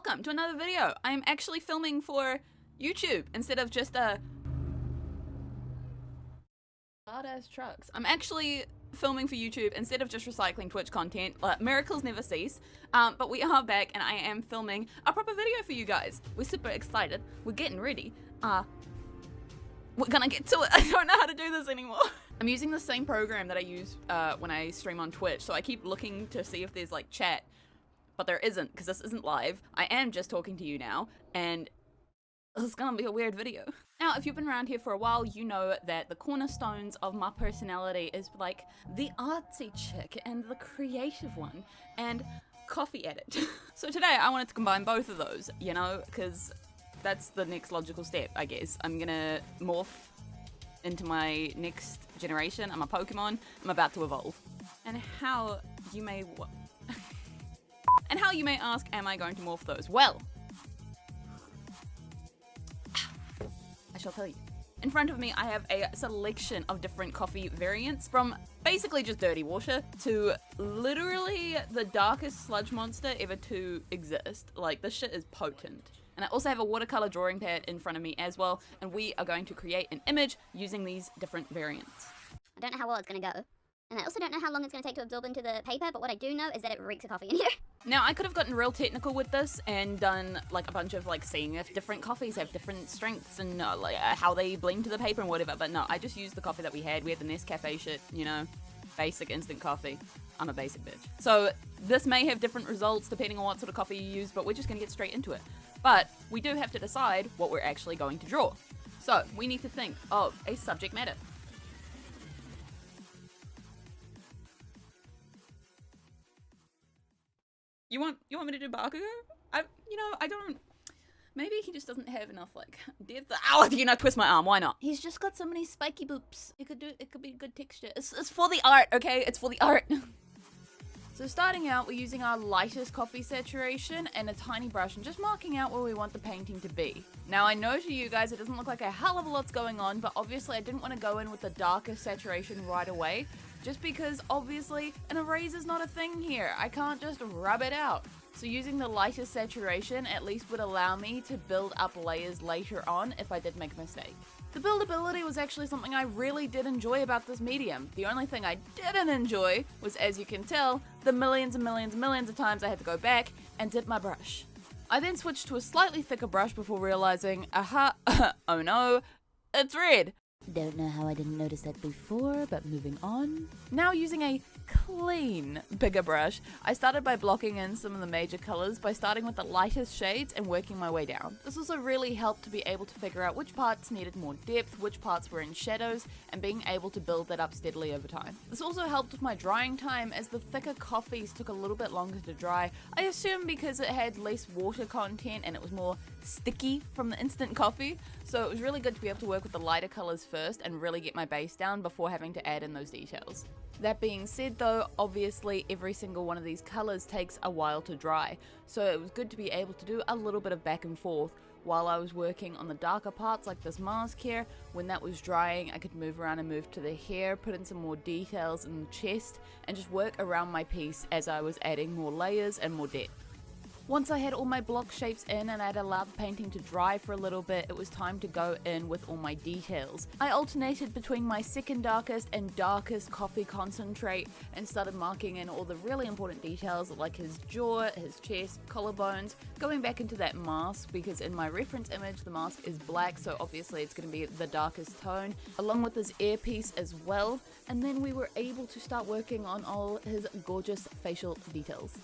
welcome to another video. I'm actually filming for YouTube instead of just a hard-ass trucks. I'm actually filming for YouTube instead of just recycling Twitch content. Miracles never cease. But we are back and I am filming a proper video for you guys. We're super excited. We're getting ready. We're gonna get to it. I don't know how to do this anymore. I'm using the same program that I use when I stream on Twitch, so I keep looking to see if there's like chat, but there isn't because this isn't live. I am just talking to you now, and it's gonna be a weird video. Now, if you've been around here for a while, you know that the cornerstones of my personality is like the artsy chick and the creative one and coffee addict. So today I wanted to combine both of those, you know, because that's the next logical step, I guess. I'm gonna morph into my next generation. I'm a Pokemon. I'm about to evolve. And how you may ask, am I going to morph those? Well, I shall tell you. In front of me, I have a selection of different coffee variants, from basically just dirty water to literally the darkest sludge monster ever to exist. Like, this shit is potent. And I also have a watercolor drawing pad in front of me as well, and we are going to create an image using these different variants. I don't know how well it's going to go, and I also don't know how long it's going to take to absorb into the paper, but what I do know is that it reeks of coffee in here. Now, I could have gotten real technical with this and done like a bunch of like seeing if different coffees have different strengths and like how they blend to the paper and whatever, but no, I just used the coffee that we had. We had the Nescafe shit, you know, basic instant coffee. I'm a basic bitch. So this may have different results depending on what sort of coffee you use, but we're just going to get straight into it. But we do have to decide what we're actually going to draw. So we need to think of a subject matter. You want me to do Bakugo? I don't. Maybe he just doesn't have enough like depth. Ow! You know, twist my arm. Why not? He's just got so many spiky boops. It could be good texture. It's for the art, okay? It's for the art. So starting out, we're using our lightest coffee saturation and a tiny brush and just marking out where we want the painting to be. Now, I know to you guys it doesn't look like a hell of a lot's going on, but obviously I didn't want to go in with the darkest saturation right away, just because obviously an eraser's not a thing here. I can't just rub it out. So using the lightest saturation at least would allow me to build up layers later on if I did make a mistake. The buildability was actually something I really did enjoy about this medium. The only thing I didn't enjoy was, as you can tell, the millions and millions and millions of times I had to go back and dip my brush. I then switched to a slightly thicker brush before realizing, aha, oh no, it's red. Don't know how I didn't notice that before, but moving on. Now using a clean, bigger brush, I started by blocking in some of the major colors by starting with the lightest shades and working my way down. This also really helped to be able to figure out which parts needed more depth, which parts were in shadows, and being able to build that up steadily over time. This also helped with my drying time, as the thicker coffees took a little bit longer to dry. I assume because it had less water content and it was more sticky from the instant coffee, so it was really good to be able to work with the lighter colors first and really get my base down before having to add in those details. That being said though, obviously every single one of these colors takes a while to dry, so it was good to be able to do a little bit of back and forth while I was working on the darker parts like this mask here. When that was drying, I could move around and move to the hair, put in some more details in the chest, and just work around my piece as I was adding more layers and more depth. Once I had all my block shapes in and I'd allowed the painting to dry for a little bit, it was time to go in with all my details. I alternated between my second darkest and darkest coffee concentrate and started marking in all the really important details like his jaw, his chest, collarbones, going back into that mask because in my reference image the mask is black, so obviously it's going to be the darkest tone, along with his earpiece as well, and then we were able to start working on all his gorgeous facial details.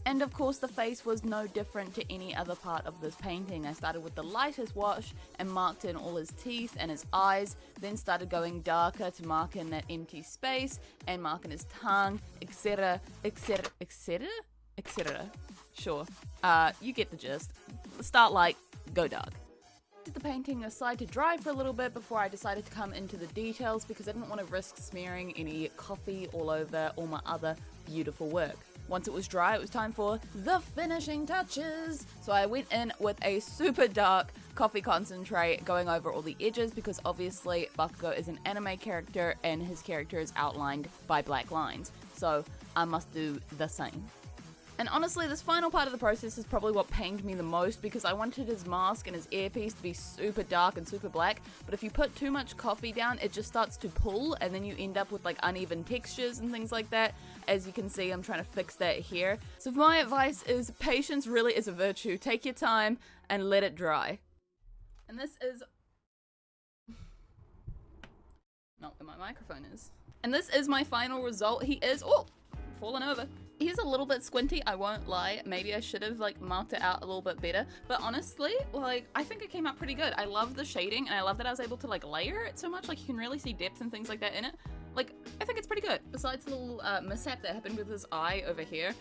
And of course the face was no different to any other part of this painting. I started with the lightest wash and marked in all his teeth and his eyes, then started going darker to mark in that empty space and mark in his tongue, etc, etc, etc, etc. Sure, you get the gist. Start light, go dark. The painting aside to dry for a little bit before I decided to come into the details because I didn't want to risk smearing any coffee all over all my other beautiful work. Once it was dry, it was time for the finishing touches. So I went in with a super dark coffee concentrate going over all the edges because obviously Bakugo is an anime character and his character is outlined by black lines. So I must do the same. And honestly, this final part of the process is probably what pained me the most because I wanted his mask and his earpiece to be super dark and super black, but if you put too much coffee down, it just starts to pull and then you end up with like uneven textures and things like that. As you can see, I'm trying to fix that here. So my advice is patience really is a virtue. Take your time and let it dry. And this is not where my microphone is. And this is my final result. He is, oh, fallen over. He's a little bit squinty, I won't lie. Maybe I should have like marked it out a little bit better. But honestly, like, I think it came out pretty good. I love the shading and I love that I was able to like layer it so much. Like you can really see depth and things like that in it. Like, I think it's pretty good. Besides the little mishap that happened with his eye over here,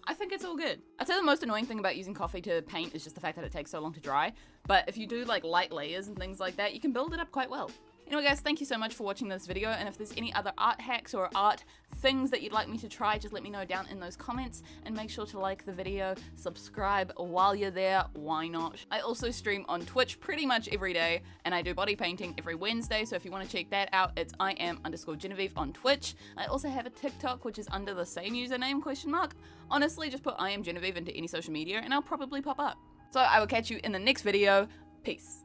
I think it's all good. I'd say the most annoying thing about using coffee to paint is just the fact that it takes so long to dry. But if you do like light layers and things like that, you can build it up quite well. Anyway guys, thank you so much for watching this video, and if there's any other art hacks or art things that you'd like me to try, just let me know down in those comments, and make sure to like the video, subscribe while you're there, why not? I also stream on Twitch pretty much every day, and I do body painting every Wednesday, so if you want to check that out, it's IAM_Genevieve on Twitch. I also have a TikTok, which is under the same username, ? Honestly, just put IAM Genevieve into any social media, and I'll probably pop up. So I will catch you in the next video. Peace.